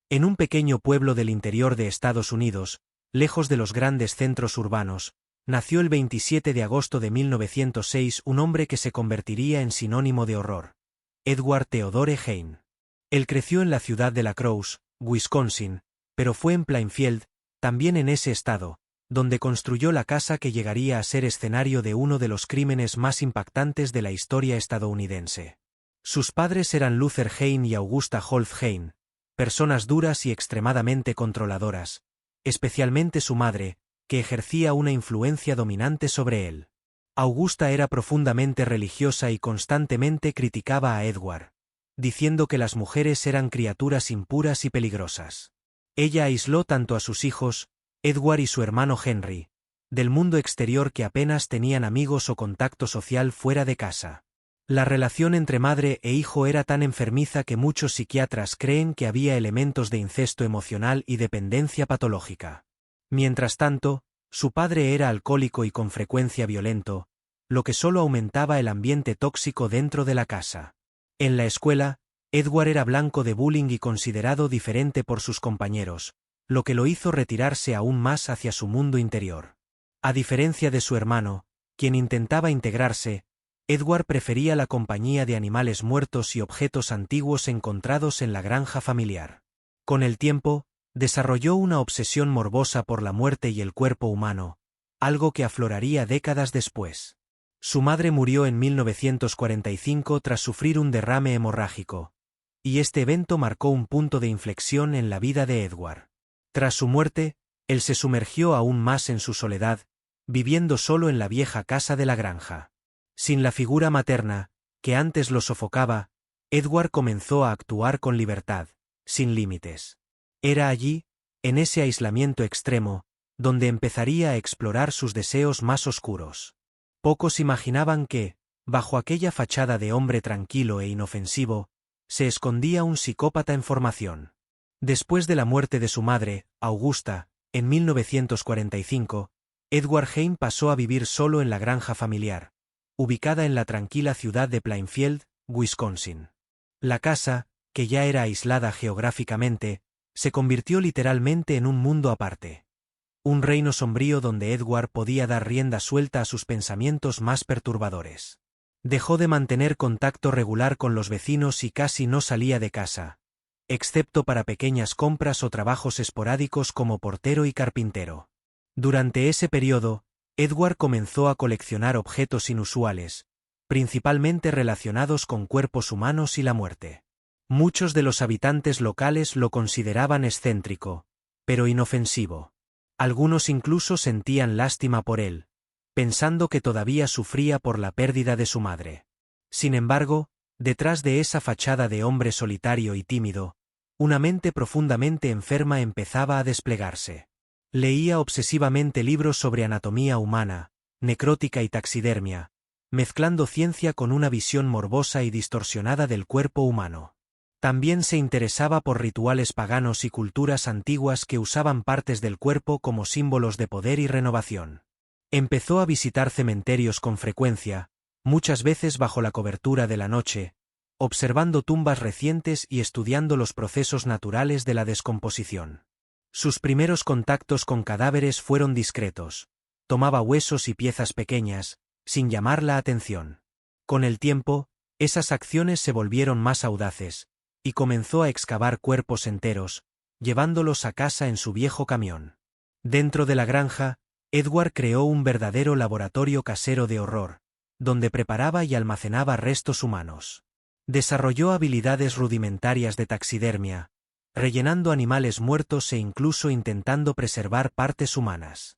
En un pequeño pueblo del interior de Estados Unidos, lejos de los grandes centros urbanos, nació el 27 de agosto de 1906 un hombre que se convertiría en sinónimo de horror: Edward Theodore Hein. Él creció en la ciudad de La Crosse, Wisconsin, pero fue en Plainfield, también en ese estado, donde construyó la casa que llegaría a ser escenario de uno de los crímenes más impactantes de la historia estadounidense. Sus padres eran Luther Hein y Augusta Holf Hein, personas duras y extremadamente controladoras, especialmente su madre, que ejercía una influencia dominante sobre él. Augusta era profundamente religiosa y constantemente criticaba a Edward, diciendo que las mujeres eran criaturas impuras y peligrosas. Ella aisló tanto a sus hijos, Edward y su hermano Henry, del mundo exterior, que apenas tenían amigos o contacto social fuera de casa. La relación entre madre e hijo era tan enfermiza que muchos psiquiatras creen que había elementos de incesto emocional y dependencia patológica. Mientras tanto, su padre era alcohólico y con frecuencia violento, lo que solo aumentaba el ambiente tóxico dentro de la casa. En la escuela, Edward era blanco de bullying y considerado diferente por sus compañeros, lo que lo hizo retirarse aún más hacia su mundo interior. A diferencia de su hermano, quien intentaba integrarse, Edward prefería la compañía de animales muertos y objetos antiguos encontrados en la granja familiar. Con el tiempo, desarrolló una obsesión morbosa por la muerte y el cuerpo humano, algo que afloraría décadas después. Su madre murió en 1945 tras sufrir un derrame hemorrágico, y este evento marcó un punto de inflexión en la vida de Edward. Tras su muerte, él se sumergió aún más en su soledad, viviendo solo en la vieja casa de la granja. Sin la figura materna, que antes lo sofocaba, Edward comenzó a actuar con libertad, sin límites. Era allí, en ese aislamiento extremo, donde empezaría a explorar sus deseos más oscuros. Pocos imaginaban que, bajo aquella fachada de hombre tranquilo e inofensivo, se escondía un psicópata en formación. Después de la muerte de su madre, Augusta, en 1945, Edward Hein pasó a vivir solo en la granja familiar, ubicada en la tranquila ciudad de Plainfield, Wisconsin. La casa, que ya era aislada geográficamente, se convirtió literalmente en un mundo aparte. Un reino sombrío donde Edward podía dar rienda suelta a sus pensamientos más perturbadores. Dejó de mantener contacto regular con los vecinos y casi no salía de casa, excepto para pequeñas compras o trabajos esporádicos como portero y carpintero. Durante ese periodo, Edward comenzó a coleccionar objetos inusuales, principalmente relacionados con cuerpos humanos y la muerte. Muchos de los habitantes locales lo consideraban excéntrico, pero inofensivo. Algunos incluso sentían lástima por él, pensando que todavía sufría por la pérdida de su madre. Sin embargo, detrás de esa fachada de hombre solitario y tímido, una mente profundamente enferma empezaba a desplegarse. Leía obsesivamente libros sobre anatomía humana, necrótica y taxidermia, mezclando ciencia con una visión morbosa y distorsionada del cuerpo humano. También se interesaba por rituales paganos y culturas antiguas que usaban partes del cuerpo como símbolos de poder y renovación. Empezó a visitar cementerios con frecuencia, muchas veces bajo la cobertura de la noche, observando tumbas recientes y estudiando los procesos naturales de la descomposición. Sus primeros contactos con cadáveres fueron discretos. Tomaba huesos y piezas pequeñas, sin llamar la atención. Con el tiempo, esas acciones se volvieron más audaces, y comenzó a excavar cuerpos enteros, llevándolos a casa en su viejo camión. Dentro de la granja, Edward creó un verdadero laboratorio casero de horror, donde preparaba y almacenaba restos humanos. Desarrolló habilidades rudimentarias de taxidermia, rellenando animales muertos e incluso intentando preservar partes humanas.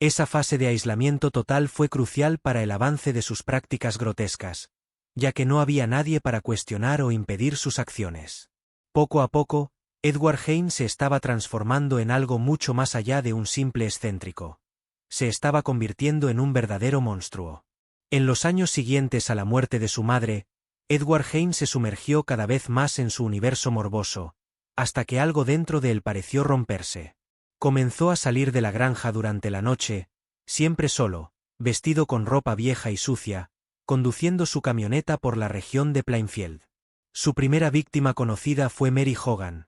Esa fase de aislamiento total fue crucial para el avance de sus prácticas grotescas, ya que no había nadie para cuestionar o impedir sus acciones. Poco a poco, Edward Hein se estaba transformando en algo mucho más allá de un simple excéntrico. Se estaba convirtiendo en un verdadero monstruo. En los años siguientes a la muerte de su madre, Edward Hein se sumergió cada vez más en su universo morboso, hasta que algo dentro de él pareció romperse. Comenzó a salir de la granja durante la noche, siempre solo, vestido con ropa vieja y sucia, conduciendo su camioneta por la región de Plainfield. Su primera víctima conocida fue Mary Hogan,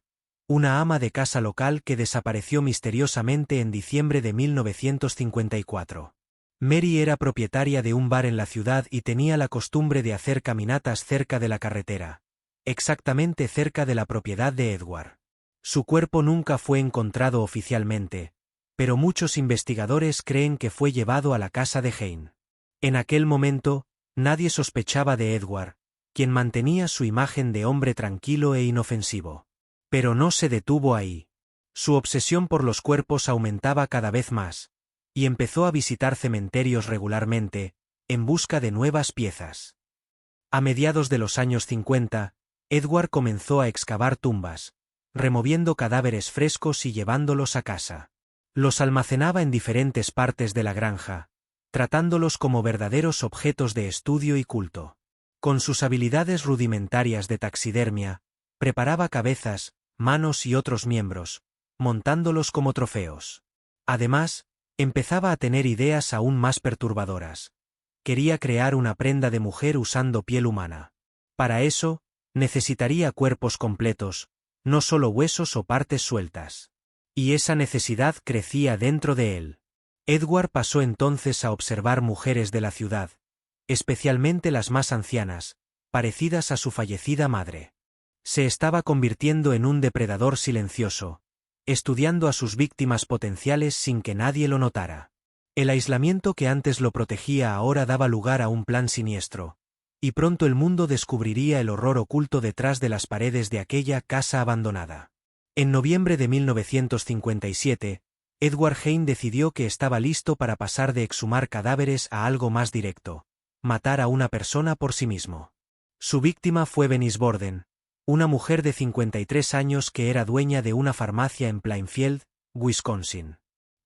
una ama de casa local que desapareció misteriosamente en diciembre de 1954. Mary era propietaria de un bar en la ciudad y tenía la costumbre de hacer caminatas cerca de la carretera, exactamente cerca de la propiedad de Edward. Su cuerpo nunca fue encontrado oficialmente, pero muchos investigadores creen que fue llevado a la casa de Hein. En aquel momento, nadie sospechaba de Edward, quien mantenía su imagen de hombre tranquilo e inofensivo. Pero no se detuvo ahí. Su obsesión por los cuerpos aumentaba cada vez más, y empezó a visitar cementerios regularmente, en busca de nuevas piezas. A mediados de los años 50, Edward comenzó a excavar tumbas, removiendo cadáveres frescos y llevándolos a casa. Los almacenaba en diferentes partes de la granja, tratándolos como verdaderos objetos de estudio y culto. Con sus habilidades rudimentarias de taxidermia, preparaba cabezas, manos y otros miembros, montándolos como trofeos. Además, empezaba a tener ideas aún más perturbadoras. Quería crear una prenda de mujer usando piel humana. Para eso, necesitaría cuerpos completos, no solo huesos o partes sueltas. Y esa necesidad crecía dentro de él. Edward pasó entonces a observar mujeres de la ciudad, especialmente las más ancianas, parecidas a su fallecida madre. Se estaba convirtiendo en un depredador silencioso, estudiando a sus víctimas potenciales sin que nadie lo notara. El aislamiento que antes lo protegía ahora daba lugar a un plan siniestro, y pronto el mundo descubriría el horror oculto detrás de las paredes de aquella casa abandonada. En noviembre de 1957, Edward Hein decidió que estaba listo para pasar de exhumar cadáveres a algo más directo: matar a una persona por sí mismo. Su víctima fue Venice Borden, una mujer de 53 años que era dueña de una farmacia en Plainfield, Wisconsin.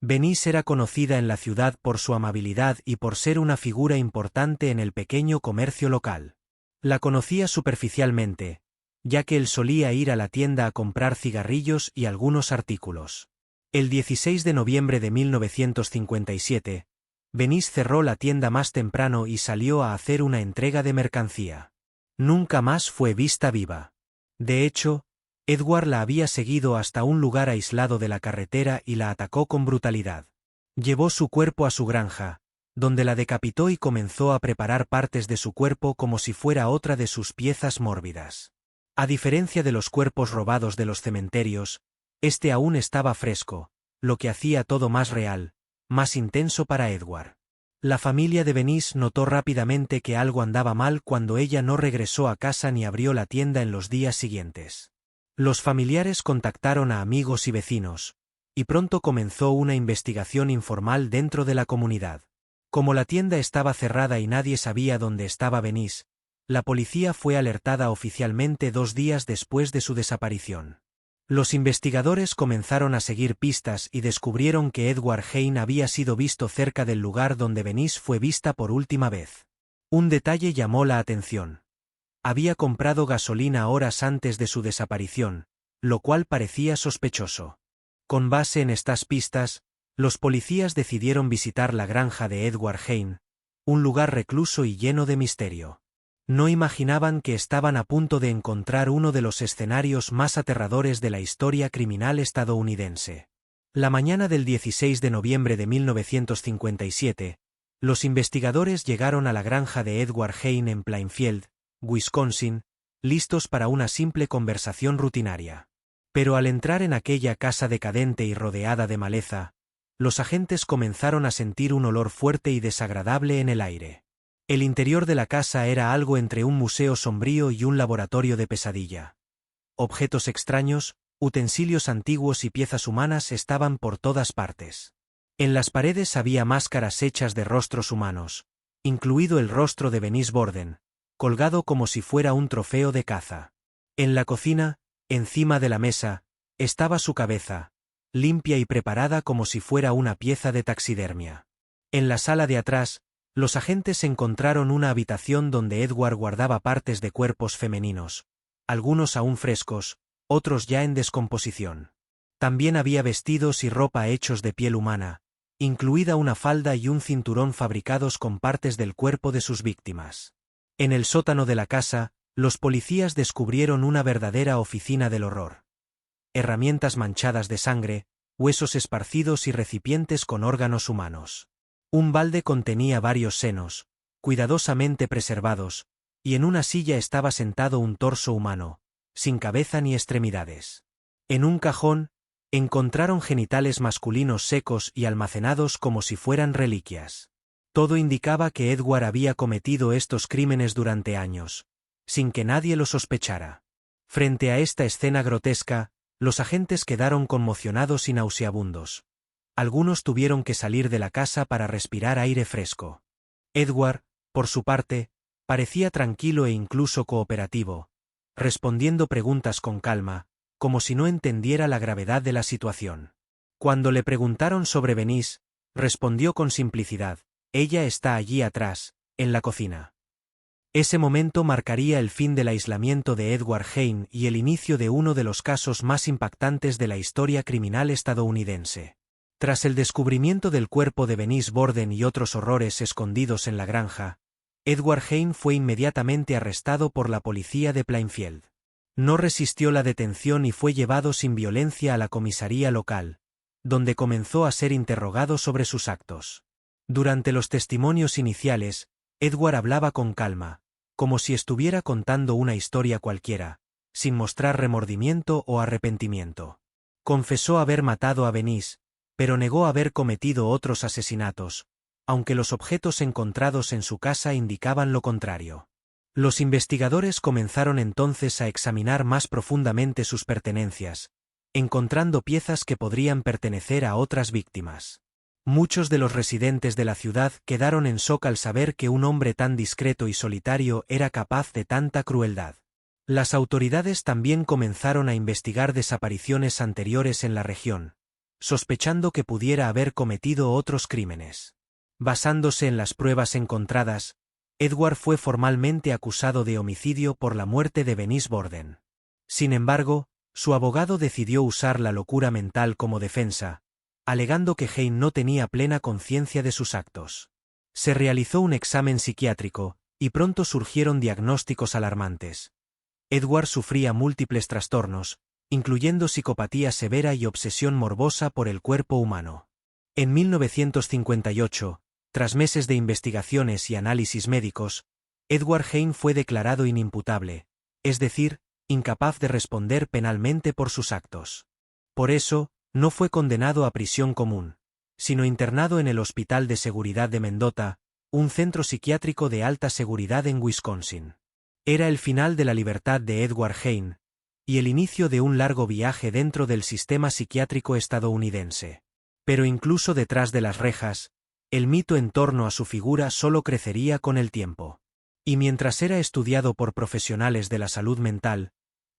Venice era conocida en la ciudad por su amabilidad y por ser una figura importante en el pequeño comercio local. La conocía superficialmente, ya que él solía ir a la tienda a comprar cigarrillos y algunos artículos. El 16 de noviembre de 1957, Venice cerró la tienda más temprano y salió a hacer una entrega de mercancía. Nunca más fue vista viva. De hecho, Edward la había seguido hasta un lugar aislado de la carretera y la atacó con brutalidad. Llevó su cuerpo a su granja, donde la decapitó y comenzó a preparar partes de su cuerpo como si fuera otra de sus piezas mórbidas. A diferencia de los cuerpos robados de los cementerios, este aún estaba fresco, lo que hacía todo más real, más intenso para Edward. La familia de Venice notó rápidamente que algo andaba mal cuando ella no regresó a casa ni abrió la tienda en los días siguientes. Los familiares contactaron a amigos y vecinos, y pronto comenzó una investigación informal dentro de la comunidad. Como la tienda estaba cerrada y nadie sabía dónde estaba Venice, la policía fue alertada oficialmente 2 días después de su desaparición. Los investigadores comenzaron a seguir pistas y descubrieron que Edward Hein había sido visto cerca del lugar donde Venice fue vista por última vez. Un detalle llamó la atención. Había comprado gasolina horas antes de su desaparición, lo cual parecía sospechoso. Con base en estas pistas, los policías decidieron visitar la granja de Edward Hein, un lugar recluso y lleno de misterio. No imaginaban que estaban a punto de encontrar uno de los escenarios más aterradores de la historia criminal estadounidense. La mañana del 16 de noviembre de 1957, los investigadores llegaron a la granja de Edward Hein en Plainfield, Wisconsin, listos para una simple conversación rutinaria. Pero al entrar en aquella casa decadente y rodeada de maleza, los agentes comenzaron a sentir un olor fuerte y desagradable en el aire. El interior de la casa era algo entre un museo sombrío y un laboratorio de pesadilla. Objetos extraños, utensilios antiguos y piezas humanas estaban por todas partes. En las paredes había máscaras hechas de rostros humanos, incluido el rostro de Venice Borden, colgado como si fuera un trofeo de caza. En la cocina, encima de la mesa, estaba su cabeza, limpia y preparada como si fuera una pieza de taxidermia. En la sala de atrás, los agentes encontraron una habitación donde Edward guardaba partes de cuerpos femeninos, algunos aún frescos, otros ya en descomposición. También había vestidos y ropa hechos de piel humana, incluida una falda y un cinturón fabricados con partes del cuerpo de sus víctimas. En el sótano de la casa, los policías descubrieron una verdadera oficina del horror. herramientas manchadas de sangre, huesos esparcidos y recipientes con órganos humanos. Un balde contenía varios senos, cuidadosamente preservados, y en una silla estaba sentado un torso humano, sin cabeza ni extremidades. En un cajón, encontraron genitales masculinos secos y almacenados como si fueran reliquias. Todo indicaba que Edward había cometido estos crímenes durante años, sin que nadie lo sospechara. Frente a esta escena grotesca, los agentes quedaron conmocionados y nauseabundos. Algunos tuvieron que salir de la casa para respirar aire fresco. Edward, por su parte, parecía tranquilo e incluso cooperativo, respondiendo preguntas con calma, como si no entendiera la gravedad de la situación. Cuando le preguntaron sobre Venice, respondió con simplicidad: «Ella está allí atrás, en la cocina». Ese momento marcaría el fin del aislamiento de Edward Hein y el inicio de uno de los casos más impactantes de la historia criminal estadounidense. Tras el descubrimiento del cuerpo de Venice Borden y otros horrores escondidos en la granja, Edward Hein fue inmediatamente arrestado por la policía de Plainfield. No resistió la detención y fue llevado sin violencia a la comisaría local, donde comenzó a ser interrogado sobre sus actos. Durante los testimonios iniciales, Edward hablaba con calma, como si estuviera contando una historia cualquiera, sin mostrar remordimiento o arrepentimiento. Confesó haber matado a Venice, pero negó haber cometido otros asesinatos, aunque los objetos encontrados en su casa indicaban lo contrario. Los investigadores comenzaron entonces a examinar más profundamente sus pertenencias, encontrando piezas que podrían pertenecer a otras víctimas. Muchos de los residentes de la ciudad quedaron en shock al saber que un hombre tan discreto y solitario era capaz de tanta crueldad. Las autoridades también comenzaron a investigar desapariciones anteriores en la región, sospechando que pudiera haber cometido otros crímenes. Basándose en las pruebas encontradas, Edward fue formalmente acusado de homicidio por la muerte de Venice Borden. Sin embargo, su abogado decidió usar la locura mental como defensa, alegando que Hein no tenía plena conciencia de sus actos. Se realizó un examen psiquiátrico, y pronto surgieron diagnósticos alarmantes. Edward sufría múltiples trastornos, incluyendo psicopatía severa y obsesión morbosa por el cuerpo humano. En 1958, tras meses de investigaciones y análisis médicos, Edward Hein fue declarado inimputable, es decir, incapaz de responder penalmente por sus actos. Por eso, no fue condenado a prisión común, sino internado en el Hospital de Seguridad de Mendota, un centro psiquiátrico de alta seguridad en Wisconsin. Era el final de la libertad de Edward Hein, y el inicio de un largo viaje dentro del sistema psiquiátrico estadounidense. Pero incluso detrás de las rejas, el mito en torno a su figura solo crecería con el tiempo. Y mientras era estudiado por profesionales de la salud mental,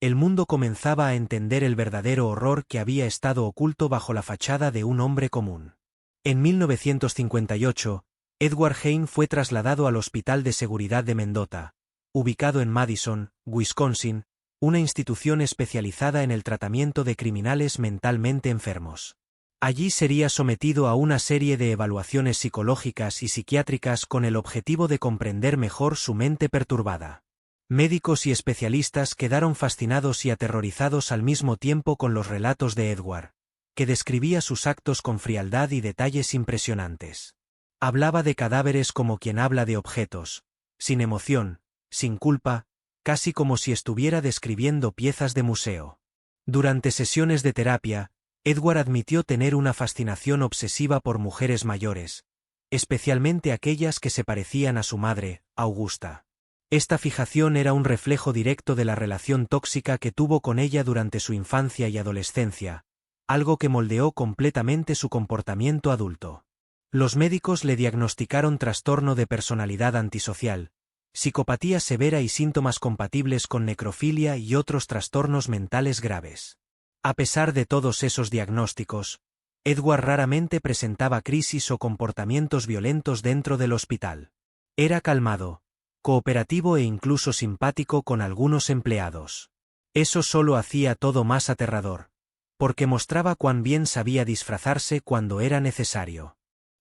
el mundo comenzaba a entender el verdadero horror que había estado oculto bajo la fachada de un hombre común. En 1958, Edward Hein fue trasladado al Hospital de Seguridad de Mendota, ubicado en Madison, Wisconsin, una institución especializada en el tratamiento de criminales mentalmente enfermos. Allí sería sometido a una serie de evaluaciones psicológicas y psiquiátricas con el objetivo de comprender mejor su mente perturbada. Médicos y especialistas quedaron fascinados y aterrorizados al mismo tiempo con los relatos de Edward, que describía sus actos con frialdad y detalles impresionantes. Hablaba de cadáveres como quien habla de objetos, sin emoción, sin culpa, casi como si estuviera describiendo piezas de museo. Durante sesiones de terapia, Edward admitió tener una fascinación obsesiva por mujeres mayores, especialmente aquellas que se parecían a su madre, Augusta. Esta fijación era un reflejo directo de la relación tóxica que tuvo con ella durante su infancia y adolescencia, algo que moldeó completamente su comportamiento adulto. Los médicos le diagnosticaron trastorno de personalidad antisocial, psicopatía severa y síntomas compatibles con necrofilia y otros trastornos mentales graves. A pesar de todos esos diagnósticos, Edward raramente presentaba crisis o comportamientos violentos dentro del hospital. Era calmado, cooperativo e incluso simpático con algunos empleados. Eso solo hacía todo más aterrador, porque mostraba cuán bien sabía disfrazarse cuando era necesario.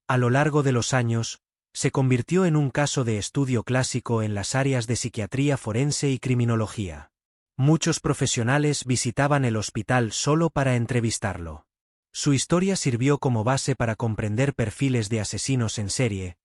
A lo largo de los años, se convirtió en un caso de estudio clásico en las áreas de psiquiatría forense y criminología. Muchos profesionales visitaban el hospital solo para entrevistarlo. Su historia sirvió como base para comprender perfiles de asesinos en serie,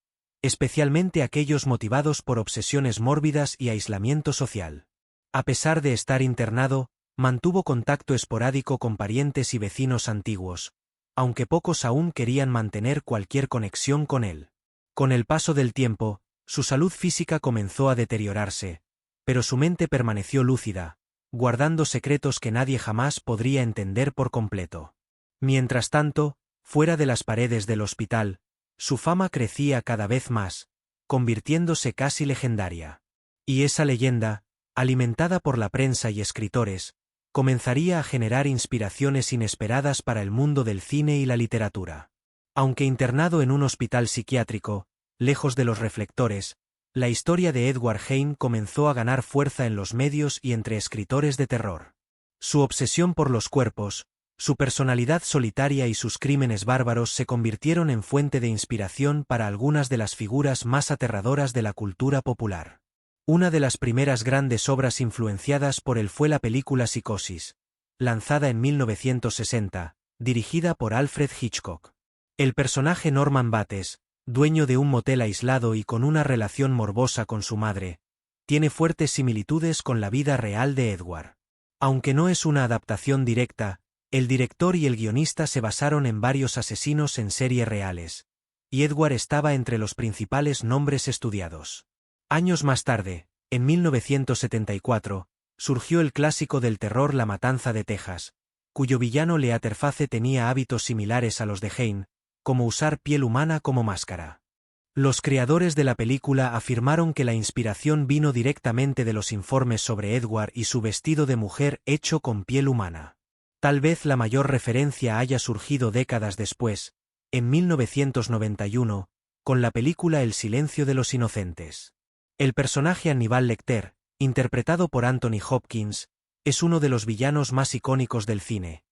especialmente aquellos motivados por obsesiones mórbidas y aislamiento social. A pesar de estar internado, mantuvo contacto esporádico con parientes y vecinos antiguos, aunque pocos aún querían mantener cualquier conexión con él. Con el paso del tiempo, su salud física comenzó a deteriorarse, pero su mente permaneció lúcida, guardando secretos que nadie jamás podría entender por completo. Mientras tanto, fuera de las paredes del hospital, su fama crecía cada vez más, convirtiéndose casi legendaria. Y esa leyenda, alimentada por la prensa y escritores, comenzaría a generar inspiraciones inesperadas para el mundo del cine y la literatura. Aunque internado en un hospital psiquiátrico, lejos de los reflectores, la historia de Edward Hein comenzó a ganar fuerza en los medios y entre escritores de terror. Su obsesión por los cuerpos, su personalidad solitaria y sus crímenes bárbaros se convirtieron en fuente de inspiración para algunas de las figuras más aterradoras de la cultura popular. Una de las primeras grandes obras influenciadas por él fue la película Psicosis, lanzada en 1960, dirigida por Alfred Hitchcock. El personaje Norman Bates, dueño de un motel aislado y con una relación morbosa con su madre, tiene fuertes similitudes con la vida real de Edward. Aunque no es una adaptación directa, el director y el guionista se basaron en varios asesinos en serie reales, y Edward estaba entre los principales nombres estudiados. Años más tarde, en 1974, surgió el clásico del terror La Matanza de Texas, cuyo villano Leatherface tenía hábitos similares a los de Hein, como usar piel humana como máscara. Los creadores de la película afirmaron que la inspiración vino directamente de los informes sobre Edward y su vestido de mujer hecho con piel humana. Tal vez la mayor referencia haya surgido décadas después, en 1991, con la película El silencio de los inocentes. El personaje Aníbal Lecter, interpretado por Anthony Hopkins, es uno de los villanos más icónicos del cine,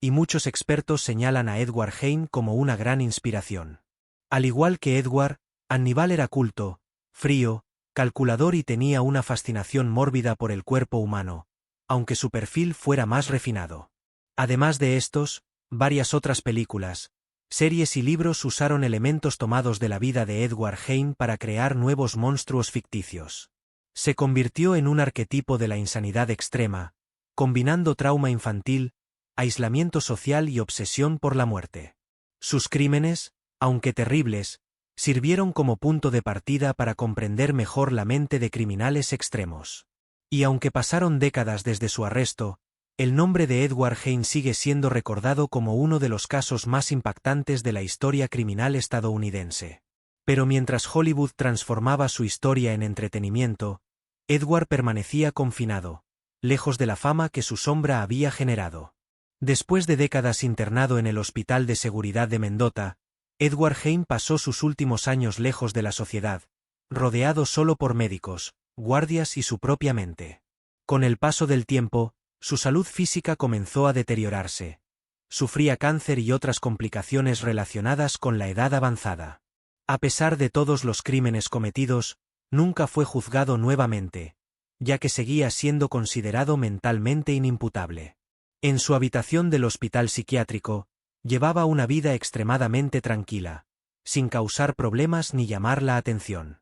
y muchos expertos señalan a Edward Hein como una gran inspiración. Al igual que Edward, Aníbal era culto, frío, calculador y tenía una fascinación mórbida por el cuerpo humano, aunque su perfil fuera más refinado. Además de estos, varias otras películas, series y libros usaron elementos tomados de la vida de Edward Hein para crear nuevos monstruos ficticios. Se convirtió en un arquetipo de la insanidad extrema, combinando trauma infantil, aislamiento social y obsesión por la muerte. Sus crímenes, aunque terribles, sirvieron como punto de partida para comprender mejor la mente de criminales extremos. Y aunque pasaron décadas desde su arresto, el nombre de Edward Hein sigue siendo recordado como uno de los casos más impactantes de la historia criminal estadounidense. Pero mientras Hollywood transformaba su historia en entretenimiento, Edward permanecía confinado, lejos de la fama que su sombra había generado. Después de décadas internado en el Hospital de Seguridad de Mendota, Edward Hein pasó sus últimos años lejos de la sociedad, rodeado solo por médicos, guardias y su propia mente. Con el paso del tiempo, su salud física comenzó a deteriorarse. Sufría cáncer y otras complicaciones relacionadas con la edad avanzada. A pesar de todos los crímenes cometidos, nunca fue juzgado nuevamente, ya que seguía siendo considerado mentalmente inimputable. En su habitación del hospital psiquiátrico, llevaba una vida extremadamente tranquila, sin causar problemas ni llamar la atención.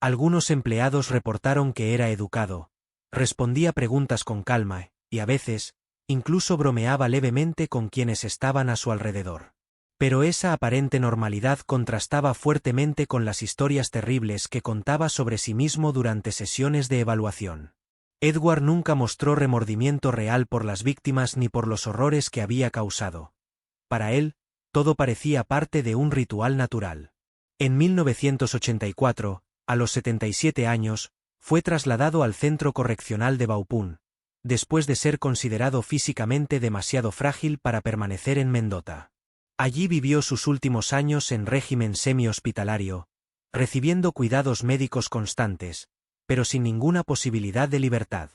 Algunos empleados reportaron que era educado, respondía preguntas con calma, y a veces, incluso bromeaba levemente con quienes estaban a su alrededor. Pero esa aparente normalidad contrastaba fuertemente con las historias terribles que contaba sobre sí mismo durante sesiones de evaluación. Edward nunca mostró remordimiento real por las víctimas ni por los horrores que había causado. Para él, todo parecía parte de un ritual natural. En 1984, a los 77 años, fue trasladado al Centro Correccional de Baupún, después de ser considerado físicamente demasiado frágil para permanecer en Mendota. Allí vivió sus últimos años en régimen semi-hospitalario, recibiendo cuidados médicos constantes, pero sin ninguna posibilidad de libertad.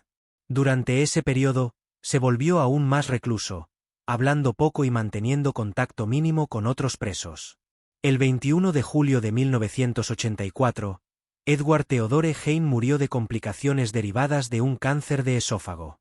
Durante ese periodo, se volvió aún más recluso, hablando poco y manteniendo contacto mínimo con otros presos. El 21 de julio de 1984, Edward Theodore Hein murió de complicaciones derivadas de un cáncer de esófago.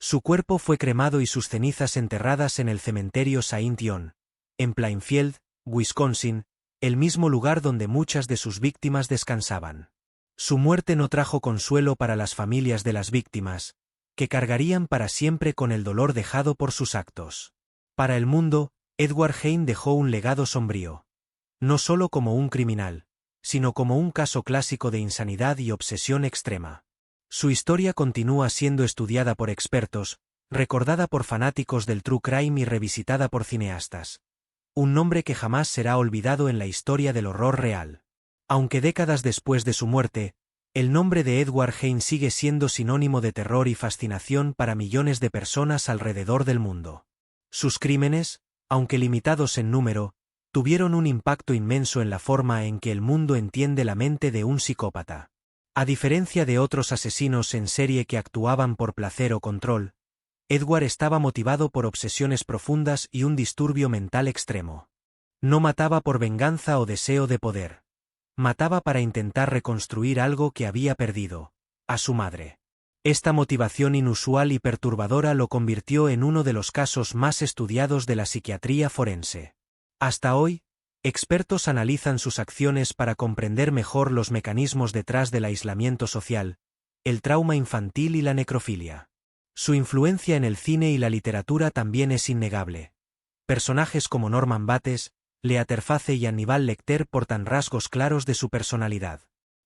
Su cuerpo fue cremado y sus cenizas enterradas en el cementerio Saint John, en Plainfield, Wisconsin, el mismo lugar donde muchas de sus víctimas descansaban. Su muerte no trajo consuelo para las familias de las víctimas, que cargarían para siempre con el dolor dejado por sus actos. Para el mundo, Edward Hein dejó un legado sombrío. No solo como un criminal, sino como un caso clásico de insanidad y obsesión extrema. Su historia continúa siendo estudiada por expertos, recordada por fanáticos del true crime y revisitada por cineastas. Un nombre que jamás será olvidado en la historia del horror real. Aunque décadas después de su muerte, el nombre de Edward Hein sigue siendo sinónimo de terror y fascinación para millones de personas alrededor del mundo. Sus crímenes, aunque limitados en número, tuvieron un impacto inmenso en la forma en que el mundo entiende la mente de un psicópata. A diferencia de otros asesinos en serie que actuaban por placer o control, Edward estaba motivado por obsesiones profundas y un disturbio mental extremo. No mataba por venganza o deseo de poder. Mataba para intentar reconstruir algo que había perdido, a su madre. Esta motivación inusual y perturbadora lo convirtió en uno de los casos más estudiados de la psiquiatría forense. Hasta hoy, expertos analizan sus acciones para comprender mejor los mecanismos detrás del aislamiento social, el trauma infantil y la necrofilia. Su influencia en el cine y la literatura también es innegable. Personajes como Norman Bates, Lea Terface y Aníbal Lecter portan rasgos claros de su personalidad.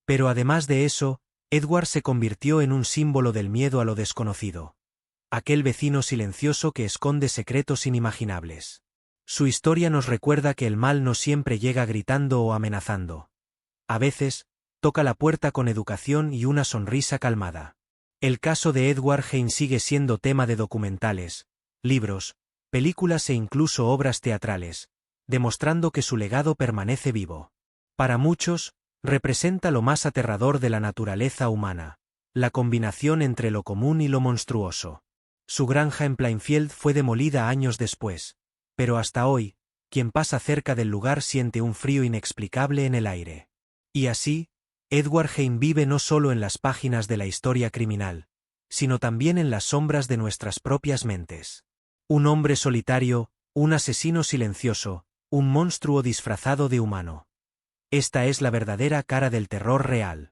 Pero además de eso, Edward se convirtió en un símbolo del miedo a lo desconocido. Aquel vecino silencioso que esconde secretos inimaginables. Su historia nos recuerda que el mal no siempre llega gritando o amenazando. A veces, toca la puerta con educación y una sonrisa calmada. El caso de Edward Hein sigue siendo tema de documentales, libros, películas e incluso obras teatrales, demostrando que su legado permanece vivo. Para muchos, representa lo más aterrador de la naturaleza humana, la combinación entre lo común y lo monstruoso. Su granja en Plainfield fue demolida años después, pero hasta hoy, quien pasa cerca del lugar siente un frío inexplicable en el aire. Y así, Edward Hein vive no solo en las páginas de la historia criminal, sino también en las sombras de nuestras propias mentes. Un hombre solitario, un asesino silencioso, un monstruo disfrazado de humano. Esta es la verdadera cara del terror real.